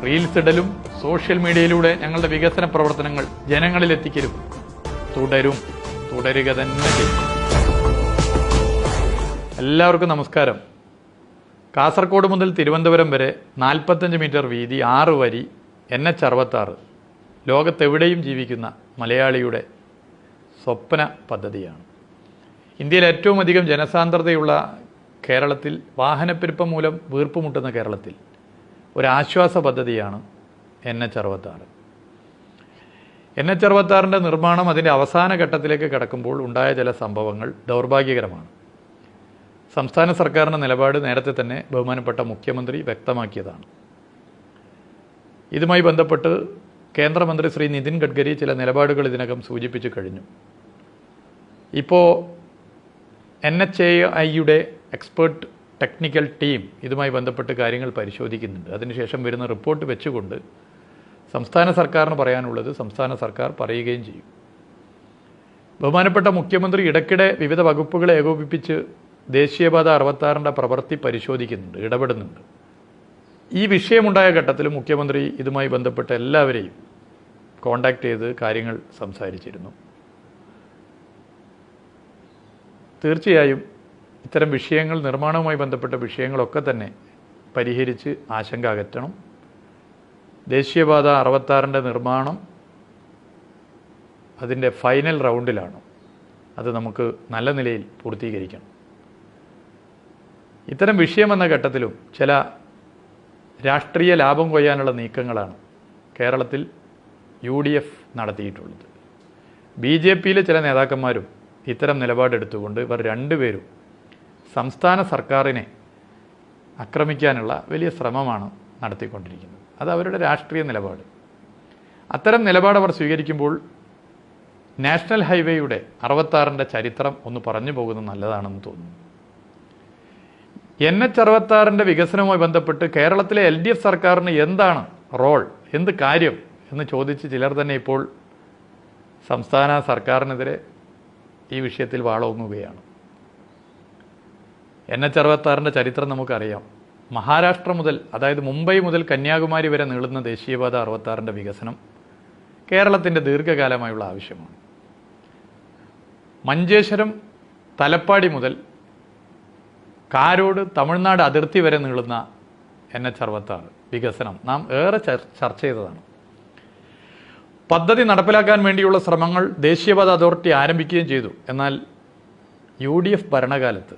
Reels ഇടലും social മീഡിയയിലൂടെ ഞങ്ങളുടെ വികസന പ്രവർത്തനങ്ങൾ ജനങ്ങളിലെത്തിക്കലും തുടരുക തന്നെ ചെയ്യും. എല്ലാവർക്കും നമസ്കാരം. കാസർഗോഡ് മുതൽ തിരുവനന്തപുരം വരെ 45 മീറ്റർ വീതി 6 വരി NH66 ലോകത്തെവിടെയും ജീവിക്കുന്ന മലയാളിയുടെ സ്വപ്ന പദ്ധതിയാണ്. ഇന്ത്യയിൽ ഏറ്റവും അധികം ജനസാന്ദ്രതയുള്ള കേരളത്തിൽ, വാഹനപ്പെരുപ്പം മൂലം വീർപ്പുമുട്ടുന്ന കേരളത്തിൽ ഒരാശ്വാസ പദ്ധതിയാണ് NH66. NH66 നിർമ്മാണം അതിൻ്റെ അവസാന ഘട്ടത്തിലേക്ക് കടക്കുമ്പോൾ ഉണ്ടായ ചില സംഭവങ്ങൾ ദൗർഭാഗ്യകരമാണ്. സംസ്ഥാന സർക്കാരിൻ്റെ നിലപാട് നേരത്തെ തന്നെ ബഹുമാനപ്പെട്ട മുഖ്യമന്ത്രി വ്യക്തമാക്കിയതാണ്. ഇതുമായി ബന്ധപ്പെട്ട് കേന്ദ്രമന്ത്രി ശ്രീ നിതിൻ ഗഡ്കരി ചില നിലപാടുകൾ ഇതിനകം സൂചിപ്പിച്ചു കഴിഞ്ഞു. ഇപ്പോൾ NHAIയുടെ എക്സ്പേർട്ട് ടെക്നിക്കൽ ടീം ഇതുമായി ബന്ധപ്പെട്ട് കാര്യങ്ങൾ പരിശോധിക്കുന്നുണ്ട്. അതിനുശേഷം വരുന്ന റിപ്പോർട്ട് വെച്ചുകൊണ്ട് സംസ്ഥാന സർക്കാരിന് പറയാനുള്ളത് സംസ്ഥാന സർക്കാർ പറയുകയും ചെയ്യും. ബഹുമാനപ്പെട്ട മുഖ്യമന്ത്രി ഇടയ്ക്കിടെ വിവിധ വകുപ്പുകളെ ഏകോപിപ്പിച്ച് ദേശീയപാത 66 പ്രവൃത്തി പരിശോധിക്കുന്നുണ്ട്, ഇടപെടുന്നുണ്ട്. ഈ വിഷയമുണ്ടായ ഘട്ടത്തിൽ മുഖ്യമന്ത്രി ഇതുമായി ബന്ധപ്പെട്ട എല്ലാവരെയും കോണ്ടാക്ട് ചെയ്ത് കാര്യങ്ങൾ സംസാരിച്ചിരുന്നു. തീർച്ചയായും ഇത്തരം വിഷയങ്ങൾ, നിർമ്മാണവുമായി ബന്ധപ്പെട്ട വിഷയങ്ങളൊക്കെ തന്നെ പരിഹരിച്ച് ആശങ്ക അകറ്റണം. ദേശീയപാത 66 നിർമ്മാണം അതിൻ്റെ ഫൈനൽ റൗണ്ടിലാണ്. അത് നമുക്ക് നല്ല നിലയിൽ പൂർത്തീകരിക്കണം. ഇത്തരം വിഷയമെന്ന ഘട്ടത്തിലും ചില രാഷ്ട്രീയ ലാഭം കൊയ്യാനുള്ള നീക്കങ്ങളാണ് കേരളത്തിൽ UDF നടത്തിയിട്ടുള്ളത്. BJPയിലെ ചില നേതാക്കന്മാരും ഇത്തരം നിലപാടെടുത്തുകൊണ്ട് ഇവർ രണ്ടുപേരും സംസ്ഥാന സർക്കാരിനെ ആക്രമിക്കാനുള്ള വലിയ ശ്രമമാണ് നടത്തിക്കൊണ്ടിരിക്കുന്നത്. അത് അവരുടെ രാഷ്ട്രീയ നിലപാട്. അത്തരം നിലപാട് അവർ സ്വീകരിക്കുമ്പോൾ നാഷണൽ ഹൈവേയുടെ 66 ചരിത്രം ഒന്ന് പറഞ്ഞു പോകുന്നത് നല്ലതാണെന്ന് തോന്നുന്നു. NH66 വികസനവുമായി ബന്ധപ്പെട്ട് കേരളത്തിലെ LDF സർക്കാരിന് എന്താണ് റോൾ, എന്ത് കാര്യം എന്ന് ചോദിച്ച് ചിലർ തന്നെ ഇപ്പോൾ സംസ്ഥാന സർക്കാരിനെതിരെ ഈ വിഷയത്തിൽ വാളോങ്ങുകയാണ്. NH66 ചരിത്രം നമുക്കറിയാം. മഹാരാഷ്ട്ര മുതൽ, അതായത് മുംബൈ മുതൽ കന്യാകുമാരി വരെ നീളുന്ന ദേശീയപാത 66 വികസനം കേരളത്തിൻ്റെ ദീർഘകാലമായുള്ള ആവശ്യമാണ്. മഞ്ചേശ്വരം തലപ്പാടി മുതൽ കാരോട് തമിഴ്നാട് അതിർത്തി വരെ നീളുന്ന NH66 വികസനം നാം ഏറെ ചർച്ച ചെയ്തതാണ്. പദ്ധതി നടപ്പിലാക്കാൻ വേണ്ടിയുള്ള ശ്രമങ്ങൾ ദേശീയപാത അതോറിറ്റി ആരംഭിക്കുകയും ചെയ്തു. എന്നാൽ UDF ഭരണകാലത്ത്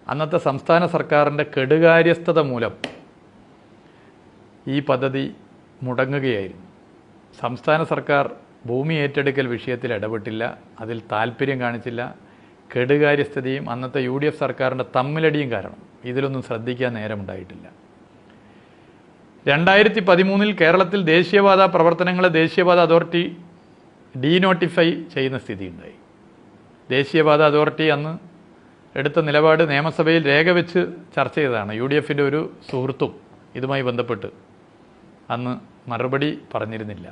അന്നത്തെ സംസ്ഥാന സർക്കാരിൻ്റെ കെടുകാര്യസ്ഥത മൂലം ഈ പദ്ധതി മുടങ്ങുകയായിരുന്നു. സംസ്ഥാന സർക്കാർ ഭൂമി ഏറ്റെടുക്കൽ വിഷയത്തിൽ ഇടപെട്ടില്ല, അതിൽ താല്പര്യം കാണിച്ചില്ല. കെടുകാര്യസ്ഥതയും അന്നത്തെ UDF സർക്കാരിൻ്റെ തമ്മിലടിയും കാരണം ഇതിലൊന്നും ശ്രദ്ധിക്കാൻ നേരമുണ്ടായിട്ടില്ല. 2013 കേരളത്തിൽ ദേശീയപാത പ്രവർത്തനങ്ങളെ ദേശീയപാത അതോറിറ്റി ഡീനോട്ടിഫൈ ചെയ്യുന്ന സ്ഥിതിയുണ്ടായി. ദേശീയപാത അതോറിറ്റി അന്ന് എടുത്ത നിലപാട് നിയമസഭയിൽ രേഖവെച്ച് ചർച്ച ചെയ്തതാണ്. UDFൻ്റെ ഒരു സുഹൃത്തും ഇതുമായി ബന്ധപ്പെട്ട് അന്ന് മറുപടി പറഞ്ഞിരുന്നില്ല.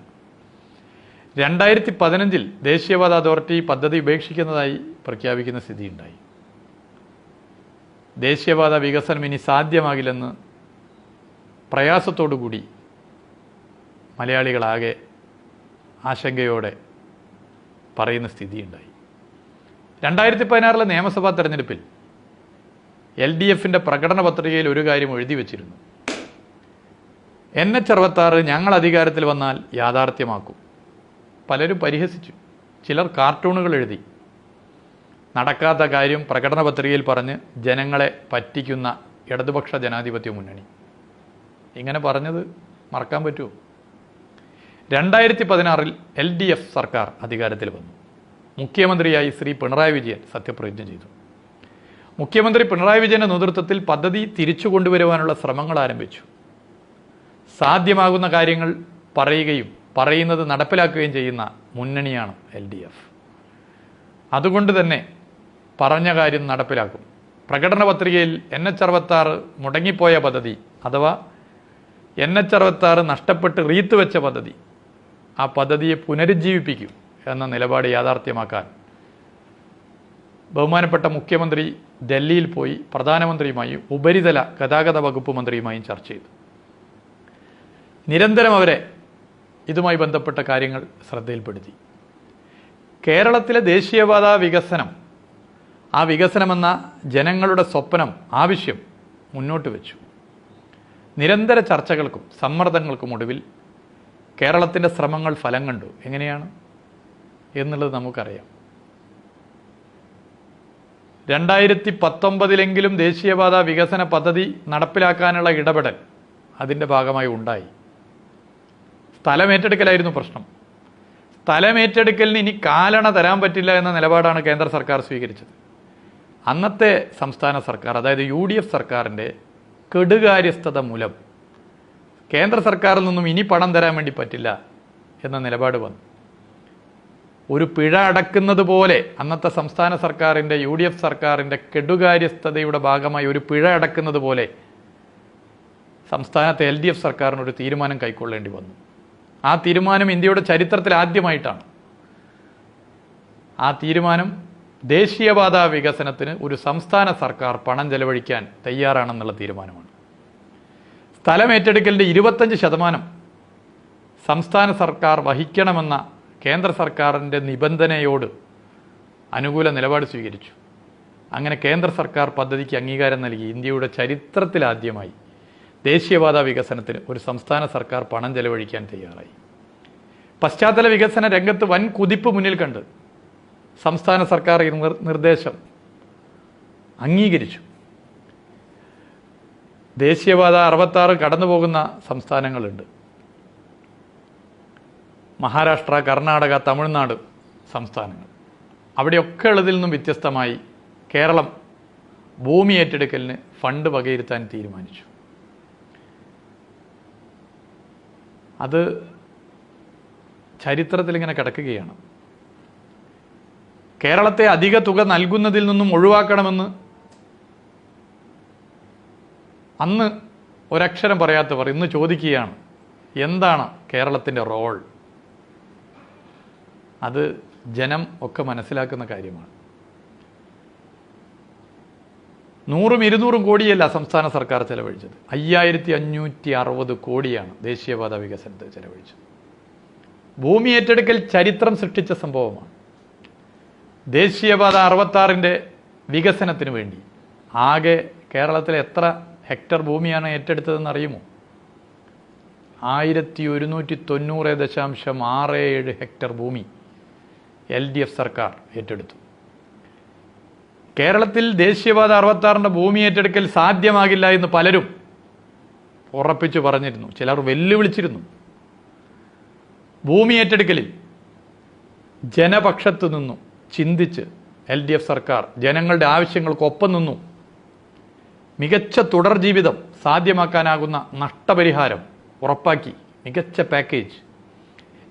2015 ദേശീയപാത അതോറിറ്റി പദ്ധതി ഉപേക്ഷിക്കുന്നതായി പ്രഖ്യാപിക്കുന്ന സ്ഥിതിയുണ്ടായി. ദേശീയപാത വികസനം ഇനി സാധ്യമാകില്ലെന്ന് പ്രയാസത്തോടുകൂടി മലയാളികളാകെ ആശങ്കയോടെ പറയുന്ന സ്ഥിതിയുണ്ടായി. 2016 നിയമസഭാ തെരഞ്ഞെടുപ്പിൽ LDFൻ്റെ പ്രകടന പത്രികയിൽ ഒരു കാര്യം എഴുതി വച്ചിരുന്നു: NH66 ഞങ്ങൾ അധികാരത്തിൽ വന്നാൽ യാഥാർത്ഥ്യമാക്കും. പലരും പരിഹസിച്ചു, ചിലർ കാർട്ടൂണുകൾ എഴുതി. നടക്കാത്ത കാര്യം പ്രകടന പത്രികയിൽ പറഞ്ഞ് ജനങ്ങളെ പറ്റിക്കുന്ന ഇടതുപക്ഷ ജനാധിപത്യ മുന്നണി. ഇങ്ങനെ പറഞ്ഞത് മറക്കാൻ പറ്റുമോ? 2016 LDF സർക്കാർ അധികാരത്തിൽ വന്നു. മുഖ്യമന്ത്രിയായി ശ്രീ പിണറായി വിജയൻ സത്യപ്രതിജ്ഞ ചെയ്തു. മുഖ്യമന്ത്രി പിണറായി വിജയൻ്റെ നേതൃത്വത്തിൽ പദ്ധതി തിരിച്ചു കൊണ്ടുവരുവാനുള്ള ശ്രമങ്ങൾ ആരംഭിച്ചു. സാധ്യമാകുന്ന കാര്യങ്ങൾ പറയുകയും പറയുന്നത് നടപ്പിലാക്കുകയും ചെയ്യുന്ന മുന്നണിയാണ് LDF. അതുകൊണ്ട് തന്നെ പറഞ്ഞ കാര്യം നടപ്പിലാക്കും. പ്രകടന പത്രികയിൽ NH66 മുടങ്ങിപ്പോയ പദ്ധതി, അഥവാ NH66 നഷ്ടപ്പെട്ട് റീത്ത് വെച്ച പദ്ധതി, ആ പദ്ധതിയെ പുനരുജ്ജീവിപ്പിക്കും എന്ന നിലപാട് യാഥാർത്ഥ്യമാക്കാൻ ബഹുമാനപ്പെട്ട മുഖ്യമന്ത്രി ഡൽഹിയിൽ പോയി പ്രധാനമന്ത്രിയുമായും ഉപരിതല ഗതാഗത വകുപ്പ് മന്ത്രിയുമായും ചർച്ച ചെയ്തു. നിരന്തരം അവരെ ഇതുമായി ബന്ധപ്പെട്ട കാര്യങ്ങൾ ശ്രദ്ധയിൽപ്പെടുത്തി. കേരളത്തിലെ ദേശീയപാത വികസനം, ആ വികസനമെന്ന ജനങ്ങളുടെ സ്വപ്നം, ആവശ്യം മുന്നോട്ട് വെച്ചു. നിരന്തര ചർച്ചകൾക്കും സമ്മർദ്ദങ്ങൾക്കും ഒടുവിൽ കേരളത്തിൻ്റെ ശ്രമങ്ങൾ ഫലം കണ്ടു. എങ്ങനെയാണ് എന്നുള്ളത് നമുക്കറിയാം. 2019 ദേശീയപാത വികസന പദ്ധതി നടപ്പിലാക്കാനുള്ള ഇടപെടൽ അതിൻ്റെ ഭാഗമായി ഉണ്ടായി. സ്ഥലമേറ്റെടുക്കലായിരുന്നു പ്രശ്നം. സ്ഥലമേറ്റെടുക്കലിന് ഇനി കാലണ തരാൻ പറ്റില്ല എന്ന നിലപാടാണ് കേന്ദ്ര സർക്കാർ സ്വീകരിച്ചത്. അന്നത്തെ സംസ്ഥാന സർക്കാർ, അതായത് UDF സർക്കാരിൻ്റെ കെടുകാര്യസ്ഥത മൂലം കേന്ദ്ര സർക്കാരിൽ നിന്നും ഇനി പണം തരാൻ വേണ്ടി പറ്റില്ല എന്ന നിലപാട് വന്നു. ഒരു പിഴ അടക്കുന്നത് പോലെ അന്നത്തെ സംസ്ഥാന സർക്കാരിൻ്റെ UDF സർക്കാരിൻ്റെ കെടുകാര്യസ്ഥതയുടെ ഭാഗമായി ഒരു പിഴ അടക്കുന്നത് പോലെ സംസ്ഥാനത്തെ LDF സർക്കാരിനൊരു തീരുമാനം കൈക്കൊള്ളേണ്ടി വന്നു. ആ തീരുമാനം ഇന്ത്യയുടെ ചരിത്രത്തിൽ ആദ്യമായിട്ടാണ്. ആ തീരുമാനം ദേശീയപാത വികസനത്തിന് ഒരു സംസ്ഥാന സർക്കാർ പണം ചെലവഴിക്കാൻ തയ്യാറാണെന്നുള്ള തീരുമാനമാണ്. സ്ഥലമേറ്റെടുക്കലിൻ്റെ 25% സംസ്ഥാന സർക്കാർ വഹിക്കണമെന്ന കേന്ദ്ര സർക്കാരിൻ്റെ നിബന്ധനയോട് അനുകൂല നിലപാട് സ്വീകരിച്ചു. അങ്ങനെ കേന്ദ്ര സർക്കാർ പദ്ധതിക്ക് അംഗീകാരം നൽകി. ഇന്ത്യയുടെ ചരിത്രത്തിലാദ്യമായി ദേശീയപാത വികസനത്തിന് ഒരു സംസ്ഥാന സർക്കാർ പണം ചെലവഴിക്കാൻ തയ്യാറായി. പശ്ചാത്തല വികസന രംഗത്ത് വൻ കുതിപ്പ് മുന്നിൽ കണ്ട് സംസ്ഥാന സർക്കാർ ഈ നിർദ്ദേശം അംഗീകരിച്ചു. ദേശീയപാത 66 കടന്നു പോകുന്ന സംസ്ഥാനങ്ങളുണ്ട്. മഹാരാഷ്ട്ര, കർണാടക, തമിഴ്നാട് സംസ്ഥാനങ്ങൾ. അവിടെയൊക്കെ ഉള്ളതിൽ നിന്നും വ്യത്യസ്തമായി കേരളം ഭൂമി ഏറ്റെടുക്കലിന് ഫണ്ട് വകയിരുത്താൻ തീരുമാനിച്ചു. അത് ചരിത്രത്തിൽ ഇങ്ങനെ കിടക്കുകയാണ്. കേരളത്തെ അധിക തുക നൽകുന്നതിൽ നിന്നും ഒഴിവാക്കണമെന്ന് അന്ന് ഒരക്ഷരം പറയാത്തവർ ഇന്ന് ചോദിക്കുകയാണ്, എന്താണ് കേരളത്തിൻ്റെ റോൾ? അത് ജനം ഒക്കെ മനസ്സിലാക്കുന്ന കാര്യമാണ്. 100-200 കോടിയല്ല സംസ്ഥാന സർക്കാർ ചെലവഴിച്ചത്. 5560 കോടിയാണ് ദേശീയപാത വികസനത്തിൽ ചെലവഴിച്ചത്. ഭൂമി ഏറ്റെടുക്കൽ ചരിത്രം സൃഷ്ടിച്ച സംഭവമാണ്. ദേശീയപാത 66 വികസനത്തിന് വേണ്ടി ആകെ കേരളത്തിലെ എത്ര ഹെക്ടർ ഭൂമിയാണ് ഏറ്റെടുത്തതെന്ന് അറിയുമോ? 1190.67 ഹെക്ടർ ഭൂമി LDF സർക്കാർ ഏറ്റെടുത്തു. കേരളത്തിൽ ദേശീയപാത 66 ഭൂമി ഏറ്റെടുക്കൽ സാധ്യമാകില്ല എന്ന് പലരും ഉറപ്പിച്ചു പറഞ്ഞിരുന്നു. ചിലർ വെല്ലുവിളിച്ചിരുന്നു. ഭൂമി ഏറ്റെടുക്കലിൽ ജനപക്ഷത്തു നിന്നു ചിന്തിച്ച് LDF സർക്കാർ ജനങ്ങളുടെ ആവശ്യങ്ങൾക്കൊപ്പം നിന്നു. മികച്ച തുടർ ജീവിതം സാധ്യമാക്കാനാകുന്ന നഷ്ടപരിഹാരം ഉറപ്പാക്കി. മികച്ച പാക്കേജ്.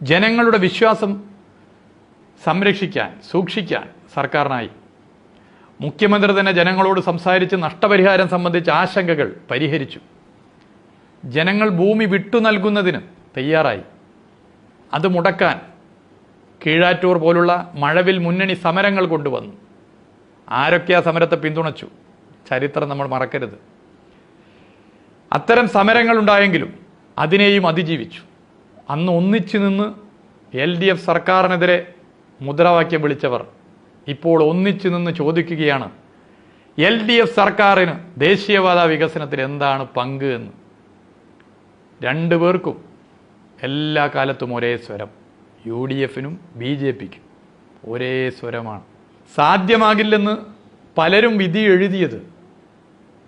ജനങ്ങളുടെ വിശ്വാസം സംരക്ഷിക്കാൻ, സൂക്ഷിക്കാൻ സർക്കാരിനായി. മുഖ്യമന്ത്രി തന്നെ ജനങ്ങളോട് സംസാരിച്ച് നഷ്ടപരിഹാരം സംബന്ധിച്ച ആശങ്കകൾ പരിഹരിച്ചു. ജനങ്ങൾ ഭൂമി വിട്ടു നൽകുന്നതിന് തയ്യാറായി. അത് മുടക്കാൻ കീഴാറ്റൂർ പോലുള്ള മഴവിൽ മുന്നണി സമരങ്ങൾ കൊണ്ടുവന്നു. ആരൊക്കെ ആ സമരത്തെ പിന്തുണച്ചു? ചരിത്രം നമ്മൾ മറക്കരുത്. അത്തരം സമരങ്ങൾ ഉണ്ടായെങ്കിലും അതിനെയും അതിജീവിച്ചു. അന്ന് ഒന്നിച്ചു നിന്ന് LDF സർക്കാരിനെതിരെ മുദ്രാവാക്യം വിളിച്ചവർ ഇപ്പോൾ ഒന്നിച്ചു നിന്ന് ചോദിക്കുകയാണ്, LDF സർക്കാരിന് ദേശീയപാത വികസനത്തിൽ എന്താണ് പങ്ക് എന്ന്. രണ്ടുപേർക്കും എല്ലാ കാലത്തും ഒരേ സ്വരം. UDFനും BJPക്കും ഒരേ സ്വരമാണ്. സാധ്യമാകില്ലെന്ന് പലരും വിധി എഴുതിയത്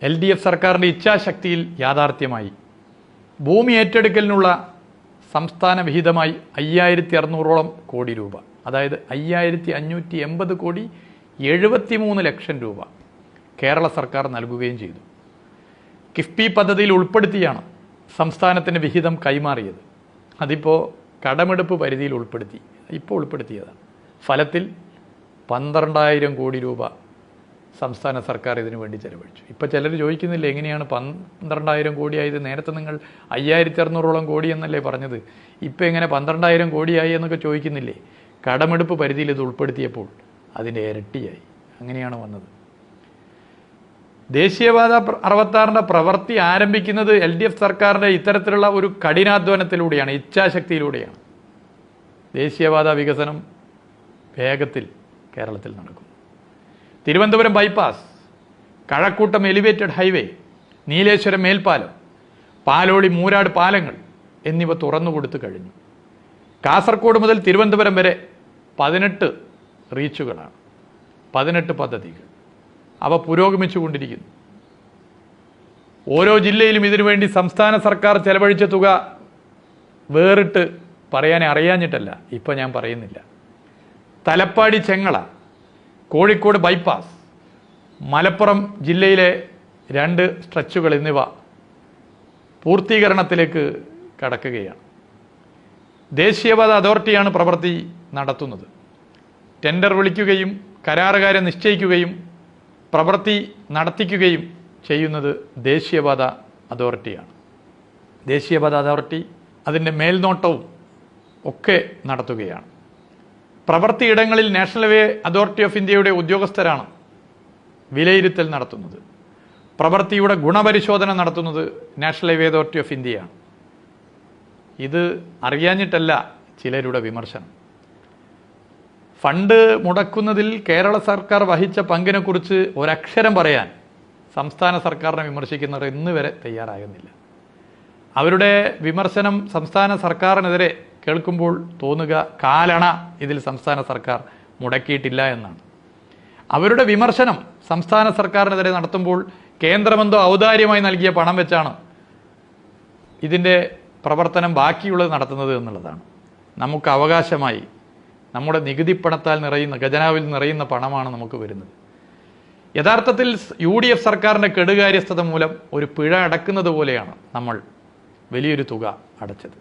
LDF സർക്കാരിൻ്റെ ഇച്ഛാശക്തിയിൽ യാഥാർത്ഥ്യമായി. ഭൂമി ഏറ്റെടുക്കലിനുള്ള സംസ്ഥാന വിഹിതമായി 5600 കോടി രൂപ, അതായത് 5580 കോടി 73 ലക്ഷം രൂപ കേരള സർക്കാർ നൽകുകയും ചെയ്തു. കിഫ്ബി പദ്ധതിയിൽ ഉൾപ്പെടുത്തിയാണ് സംസ്ഥാനത്തിൻ്റെ വിഹിതം കൈമാറിയത്. അതിപ്പോൾ കടമെടുപ്പ് പരിധിയിൽ ഉൾപ്പെടുത്തിയതാണ്. ഫലത്തിൽ 12,000 കോടി രൂപ സംസ്ഥാന സർക്കാർ ഇതിനു വേണ്ടി ചെലവഴിച്ചു. ഇപ്പോൾ ചിലർ ചോദിക്കുന്നില്ല, എങ്ങനെയാണ് 12,000 കോടിയായത്? നേരത്തെ നിങ്ങൾ 5600 കോടി എന്നല്ലേ പറഞ്ഞത്, ഇപ്പോൾ എങ്ങനെ 12,000 കോടിയായി എന്നൊക്കെ ചോദിക്കുന്നില്ലേ? കടമെടുപ്പ് പരിധിയിൽ ഇത് ഉൾപ്പെടുത്തിയപ്പോൾ അതിൻ്റെ ഇരട്ടിയായി. അങ്ങനെയാണ് വന്നത്. ദേശീയപാത 66 പ്രവൃത്തി ആരംഭിക്കുന്നത് LDF സർക്കാരിൻ്റെ ഇത്തരത്തിലുള്ള ഒരു കഠിനാധ്വാനത്തിലൂടെയാണ്, ഇച്ഛാശക്തിയിലൂടെയാണ്. ദേശീയപാത വികസനം വേഗത്തിൽ കേരളത്തിൽ നടക്കും. Thiruvananthapuram bypass, Kazhakoottam elevated highway, Nileshwaram മേൽപ്പാലം, പാലോളി മൂരാട് പാലങ്ങൾ എന്നിവ തുറന്നുകൊടുത്തു കഴിഞ്ഞു. കാസർഗോഡ് മുതൽ തിരുവനന്തപുരം വരെ 18 റീച്ചുകളാണ്, 18 പദ്ധതികൾ. അവ പുരോഗമിച്ചുകൊണ്ടിരിക്കുന്നു. ഓരോ ജില്ലയിലും ഇതിനുവേണ്ടി സംസ്ഥാന സർക്കാർ ചെലവഴിച്ച തുക വേറിട്ട് പറയാനേ അറിയാഞ്ഞിട്ടല്ല, ഇപ്പം ഞാൻ പറയുന്നില്ല. തലപ്പാടി ചെങ്ങള, കോഴിക്കോട് ബൈപ്പാസ്, മലപ്പുറം ജില്ലയിലെ 2 സ്ട്രെച്ചുകൾ എന്നിവ പൂർത്തീകരണത്തിലേക്ക് കടക്കുകയാണ്. ദേശീയപാത അതോറിറ്റിയാണ് പ്രവൃത്തി നടത്തുന്നത്. ടെൻഡർ വിളിക്കുകയും കരാറുകാരെ നിശ്ചയിക്കുകയും പ്രവൃത്തി നടത്തിക്കുകയും ചെയ്യുന്നത് ദേശീയപാത അതോറിറ്റിയാണ്. ദേശീയപാത അതോറിറ്റി അതിൻ്റെ മേൽനോട്ടവും ഒക്കെ നടത്തുകയാണ്. പ്രവൃത്തിയിടങ്ങളിൽ നാഷണൽ ഹൈവേ അതോറിറ്റി ഓഫ് ഇന്ത്യയുടെ ഉദ്യോഗസ്ഥരാണ് വിലയിരുത്തൽ നടത്തുന്നത്. പ്രവൃത്തിയുടെ ഗുണപരിശോധന നടത്തുന്നത് നാഷണൽ ഹൈവേ അതോറിറ്റി ഓഫ് ഇന്ത്യയാണ്. ഇത് അറിയാഞ്ഞിട്ടല്ല ചിലരുടെ വിമർശനം. ഫണ്ട് മുടക്കുന്നതിൽ കേരള സർക്കാർ വഹിച്ച പങ്കിനെക്കുറിച്ച് ഒരക്ഷരം പറയാൻ സംസ്ഥാന സർക്കാരിനെ വിമർശിക്കുന്നവർ ഇന്ന് വരെ തയ്യാറാകുന്നില്ല. അവരുടെ വിമർശനം സംസ്ഥാന സർക്കാരിനെതിരെ കേൾക്കുമ്പോൾ തോന്നുക കാലണ ഇതിൽ സംസ്ഥാന സർക്കാർ മുടക്കിയിട്ടില്ല എന്നാണ്. അവരുടെ വിമർശനം സംസ്ഥാന സർക്കാരിനെതിരെ നടത്തുമ്പോൾ കേന്ദ്രമെന്തോ ഔദാര്യമായി നൽകിയ പണം വെച്ചാണ് ഇതിൻ്റെ പ്രവർത്തനം ബാക്കിയുള്ളത് നടത്തുന്നത് എന്നുള്ളതാണ്. നമുക്ക് അവകാശമായി നമ്മുടെ നികുതി പണത്താൽ നിറയുന്ന, ഖജനാവിൽ നിറയുന്ന പണമാണ് നമുക്ക് വരുന്നത്. യഥാർത്ഥത്തിൽ UDF സർക്കാരിൻ്റെ കെടുകാര്യസ്ഥത മൂലം ഒരു പിഴ അടക്കുന്നത് പോലെയാണ് നമ്മൾ വലിയൊരു തുക അടച്ചത്.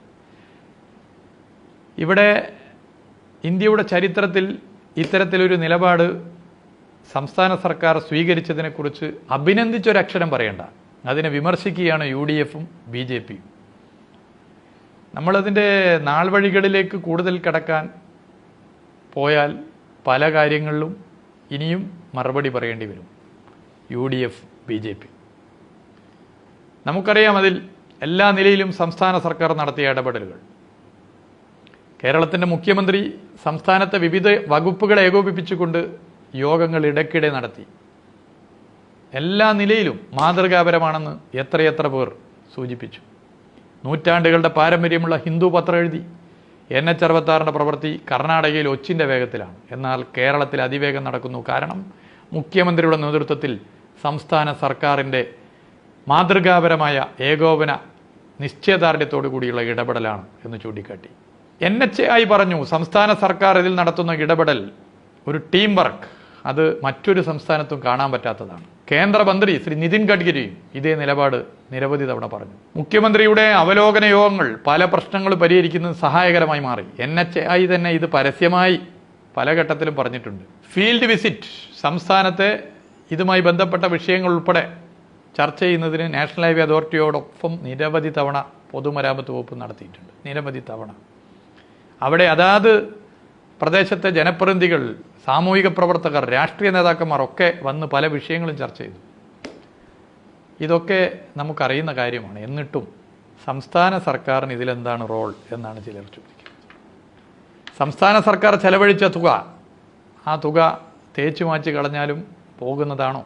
ഇവിടെ ഇന്ത്യയുടെ ചരിത്രത്തിൽ ഇത്തരത്തിലൊരു നിലപാട് സംസ്ഥാന സർക്കാർ സ്വീകരിച്ചതിനെക്കുറിച്ച് അഭിനന്ദിച്ചൊരക്ഷരം പറയേണ്ട, അതിനെ വിമർശിക്കുകയാണ് UDFും BJPയും. നമ്മളതിൻ്റെ നാൾവഴികളിലേക്ക് കൂടുതൽ കടക്കാൻ പോയാൽ പല കാര്യങ്ങളിലും ഇനിയും മറുപടി പറയേണ്ടി വരും. UDF BJP നമുക്കറിയാം, അതിൽ എല്ലാ നിലയിലും സംസ്ഥാന സർക്കാർ നടത്തിയ ഇടപെടലുകൾ. കേരളത്തിൻ്റെ മുഖ്യമന്ത്രി സംസ്ഥാനത്തെ വിവിധ വകുപ്പുകളെ ഏകോപിപ്പിച്ചുകൊണ്ട് യോഗങ്ങൾ ഇടയ്ക്കിടെ നടത്തി. എല്ലാ നിലയിലും മാതൃകാപരമാണെന്ന് എത്രയെത്ര പേർ സൂചിപ്പിച്ചു. നൂറ്റാണ്ടുകളുടെ പാരമ്പര്യമുള്ള ഹിന്ദു പത്രം എഴുതി. NH66 പ്രവൃത്തി കർണാടകയിൽ ഒച്ചിൻ്റെ വേഗത്തിലാണ്, എന്നാൽ കേരളത്തിൽ അതിവേഗം നടക്കുന്നു. കാരണം മുഖ്യമന്ത്രിയുടെ നേതൃത്വത്തിൽ സംസ്ഥാന സർക്കാരിൻ്റെ മാതൃകാപരമായ ഏകോപന നിശ്ചയദാർഢ്യത്തോടു കൂടിയുള്ള ഇടപെടലാണ് എന്ന് ചൂണ്ടിക്കാട്ടി. NHAI പറഞ്ഞു, സംസ്ഥാന സർക്കാർ ഇതിൽ നടത്തുന്ന ഇടപെടൽ ഒരു ടീം വർക്ക്, അത് മറ്റൊരു സംസ്ഥാനത്തും കാണാൻ പറ്റാത്തതാണ്. കേന്ദ്രമന്ത്രി ശ്രീ നിതിൻ ഗഡ്കരിയും ഇതേ നിലപാട് നിരവധി തവണ പറഞ്ഞു. മുഖ്യമന്ത്രിയുടെ അവലോകന യോഗങ്ങൾ പല പ്രശ്നങ്ങൾ പരിഹരിക്കുന്നത് സഹായകരമായി മാറി. NHAI തന്നെ ഇത് പരസ്യമായി പല ഘട്ടത്തിലും പറഞ്ഞിട്ടുണ്ട്. ഫീൽഡ് വിസിറ്റ്, സംസ്ഥാനത്തെ ഇതുമായി ബന്ധപ്പെട്ട വിഷയങ്ങൾ ഉൾപ്പെടെ ചർച്ച ചെയ്യുന്നതിന് നാഷണൽ ഹൈവേ അതോറിറ്റിയോടൊപ്പം നിരവധി തവണ പൊതുമരാമത്ത് വകുപ്പ് നടത്തിയിട്ടുണ്ട്. നിരവധി തവണ അവിടെ അതാത് പ്രദേശത്തെ ജനപ്രതിനിധികൾ, സാമൂഹിക പ്രവർത്തകർ, രാഷ്ട്രീയ നേതാക്കന്മാർ ഒക്കെ വന്ന് പല വിഷയങ്ങളും ചർച്ച ചെയ്തു. ഇതൊക്കെ നമുക്കറിയുന്ന കാര്യമാണ്. എന്നിട്ടും സംസ്ഥാന സർക്കാരിന് ഇതിലെന്താണ് റോൾ എന്നാണ് ചിലർ ചോദിക്കുന്നത്. സംസ്ഥാന സർക്കാർ ചെലവഴിച്ച തുക, ആ തുക തേച്ചു മാറ്റി കളഞ്ഞാലും പോകുന്നതാണോ?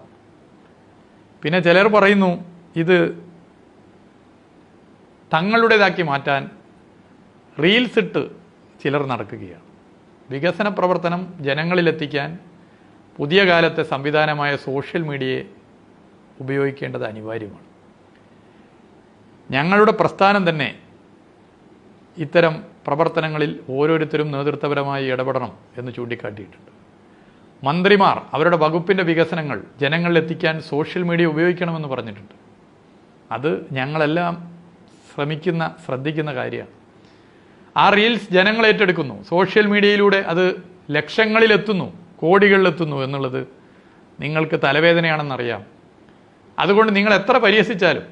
പിന്നെ ചിലർ പറയുന്നു ഇത് തങ്ങളുടേതാക്കി മാറ്റാൻ റീൽസ് ഇട്ട് ചിലർ നടക്കുകയാണ്. വികസന പ്രവർത്തനം ജനങ്ങളിലെത്തിക്കാൻ പുതിയ കാലത്തെ സംവിധാനമായ സോഷ്യൽ മീഡിയയെ ഉപയോഗിക്കേണ്ടത് അനിവാര്യമാണ്. ഞങ്ങളുടെ പ്രസ്ഥാനം തന്നെ ഇത്തരം പ്രവർത്തനങ്ങളിൽ ഓരോരുത്തരും നേതൃത്വപരമായി ഇടപെടണം എന്ന് ചൂണ്ടിക്കാട്ടിയിട്ടുണ്ട്. മന്ത്രിമാർ അവരുടെ വകുപ്പിൻ്റെ വികസനങ്ങൾ ജനങ്ങളിലെത്തിക്കാൻ സോഷ്യൽ മീഡിയ ഉപയോഗിക്കണമെന്ന് പറഞ്ഞിട്ടുണ്ട്. അത് ഞങ്ങളെല്ലാം ശ്രദ്ധിക്കുന്ന കാര്യമാണ്. ആ റീൽസ് ജനങ്ങൾ ഏറ്റെടുക്കുന്നു. സോഷ്യൽ മീഡിയയിലൂടെ അത് ലക്ഷങ്ങളിലെത്തുന്നു, കോടികളിലെത്തുന്നു എന്നുള്ളത് നിങ്ങൾക്ക് തലവേദനയാണെന്നറിയാം. അതുകൊണ്ട് നിങ്ങൾ എത്ര പരിഹസിച്ചാലും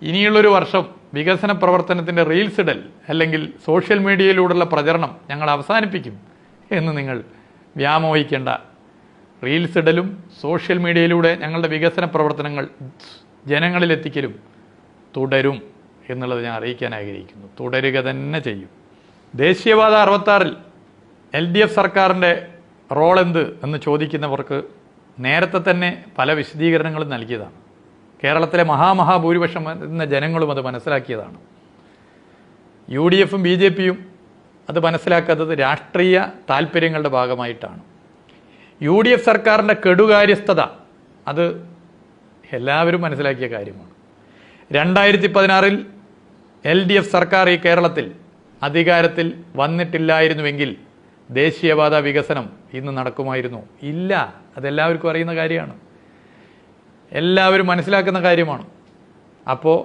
ഇനിയുള്ളൊരു വർഷം വികസന പ്രവർത്തനത്തിൻ്റെ റീൽസ് ഇടൽ അല്ലെങ്കിൽ സോഷ്യൽ മീഡിയയിലൂടെയുള്ള പ്രചരണം ഞങ്ങൾ അവസാനിപ്പിക്കും എന്ന് നിങ്ങൾ വ്യാമോഹിക്കേണ്ട റീൽസ് ഇടലും സോഷ്യൽ മീഡിയയിലൂടെ ഞങ്ങളുടെ വികസന പ്രവർത്തനങ്ങൾ ജനങ്ങളിലെത്തിക്കലും തുടരും എന്നുള്ളത് ഞാൻ അറിയിക്കാൻ ആഗ്രഹിക്കുന്നു. തുടരുക തന്നെ ചെയ്യും. ദേശീയപാത 66 LDF സർക്കാരിൻ്റെ റോൾ എന്ത് എന്ന് ചോദിക്കുന്നവർക്ക് നേരത്തെ തന്നെ പല വിശദീകരണങ്ങളും നൽകിയതാണ്. കേരളത്തിലെ മഹാഭൂരിപക്ഷം എന്ന ജനങ്ങളും അത് മനസ്സിലാക്കിയതാണ്. UDFും BJPയും അത് മനസ്സിലാക്കാത്തത് രാഷ്ട്രീയ താല്പര്യങ്ങളുടെ ഭാഗമായിട്ടാണ്. UDF സർക്കാരിൻ്റെ കെടുകാര്യസ്ഥത അത് എല്ലാവരും മനസ്സിലാക്കിയ കാര്യമാണ്. 2016 LDF സർക്കാർ ഈ കേരളത്തിൽ അധികാരത്തിൽ വന്നിട്ടില്ലായിരുന്നുവെങ്കിൽ ദേശീയപാത വികസനം ഇന്ന് നടക്കുമായിരുന്നോ? ഇല്ല. അതെല്ലാവർക്കും അറിയുന്ന കാര്യമാണ്, എല്ലാവരും മനസ്സിലാക്കുന്ന കാര്യമാണ്. അപ്പോൾ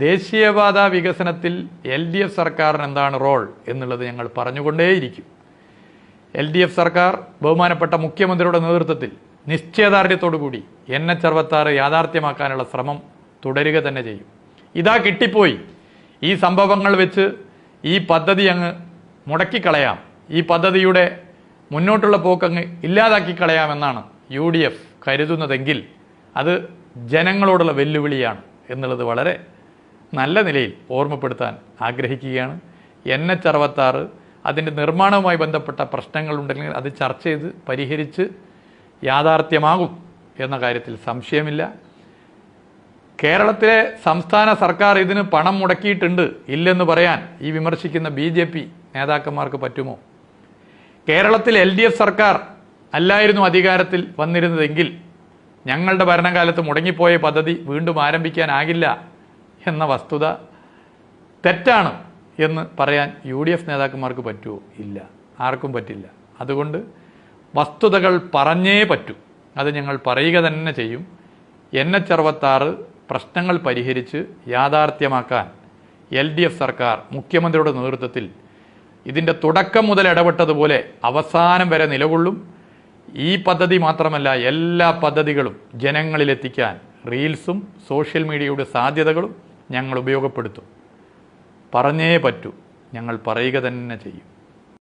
ദേശീയപാത വികസനത്തിൽ LDF സർക്കാരിന് എന്താണ് റോൾ എന്നുള്ളത് ഞങ്ങൾ പറഞ്ഞുകൊണ്ടേയിരിക്കും. LDF സർക്കാർ ബഹുമാനപ്പെട്ട മുഖ്യമന്ത്രിയുടെ നേതൃത്വത്തിൽ നിശ്ചയദാർഢ്യത്തോടുകൂടി NH66 യാഥാർത്ഥ്യമാക്കാനുള്ള ശ്രമം തുടരുക തന്നെ ചെയ്യും. ഇതാ കിട്ടിപ്പോയി, ഈ സംഭവങ്ങൾ വെച്ച് ഈ പദ്ധതി അങ്ങ് മുടക്കിക്കളയാം, ഈ പദ്ധതിയുടെ മുന്നോട്ടുള്ള പോക്കങ്ങ് ഇല്ലാതാക്കി കളയാമെന്നാണ് UDF കരുതുന്നതെങ്കിൽ അത് ജനങ്ങളോടുള്ള വെല്ലുവിളിയാണ് എന്നുള്ളത് വളരെ നല്ല നിലയിൽ ഓർമ്മപ്പെടുത്താൻ ആഗ്രഹിക്കുകയാണ്. NH66 അതിൻ്റെ നിർമ്മാണവുമായി ബന്ധപ്പെട്ട പ്രശ്നങ്ങളുണ്ടെങ്കിൽ അത് ചർച്ച ചെയ്ത് പരിഹരിച്ച് യാഥാർത്ഥ്യമാകും എന്ന കാര്യത്തിൽ സംശയമില്ല. കേരളത്തിലെ സംസ്ഥാന സർക്കാർ ഇതിന് പണം മുടക്കിയിട്ടുണ്ട് ഇല്ലെന്ന് പറയാൻ ഈ വിമർശിക്കുന്ന BJP നേതാക്കന്മാർക്ക് പറ്റുമോ? കേരളത്തിൽ LDF സർക്കാർ അല്ലായിരുന്നു അധികാരത്തിൽ വന്നിരുന്നതെങ്കിൽ ഞങ്ങളുടെ ഭരണകാലത്ത് മുടങ്ങിപ്പോയ പദ്ധതി വീണ്ടും ആരംഭിക്കാനാകില്ല എന്ന വസ്തുത തെറ്റാണ് എന്ന് പറയാൻ UDF നേതാക്കന്മാർക്ക് പറ്റുമോ? ഇല്ല, ആർക്കും പറ്റില്ല. അതുകൊണ്ട് വസ്തുതകൾ പറഞ്ഞേ പറ്റൂ, അത് ഞങ്ങൾ പറയുക തന്നെ ചെയ്യും. NH66 പ്രശ്നങ്ങൾ പരിഹരിച്ച് യാഥാർത്ഥ്യമാക്കാൻ LDF സർക്കാർ മുഖ്യമന്ത്രിയുടെ നേതൃത്വത്തിൽ ഇതിൻ്റെ തുടക്കം മുതൽ ഇടപെട്ടതുപോലെ അവസാനം വരെ നിലകൊള്ളും. ഈ പദ്ധതി മാത്രമല്ല, എല്ലാ പദ്ധതികളും ജനങ്ങളിലെത്തിക്കാൻ റീൽസും സോഷ്യൽ മീഡിയയുടെ സാധ്യതകളും ഞങ്ങൾ ഉപയോഗപ്പെടുത്തും. പറഞ്ഞേ പറ്റൂ, ഞങ്ങൾ പറയുക തന്നെ ചെയ്യും.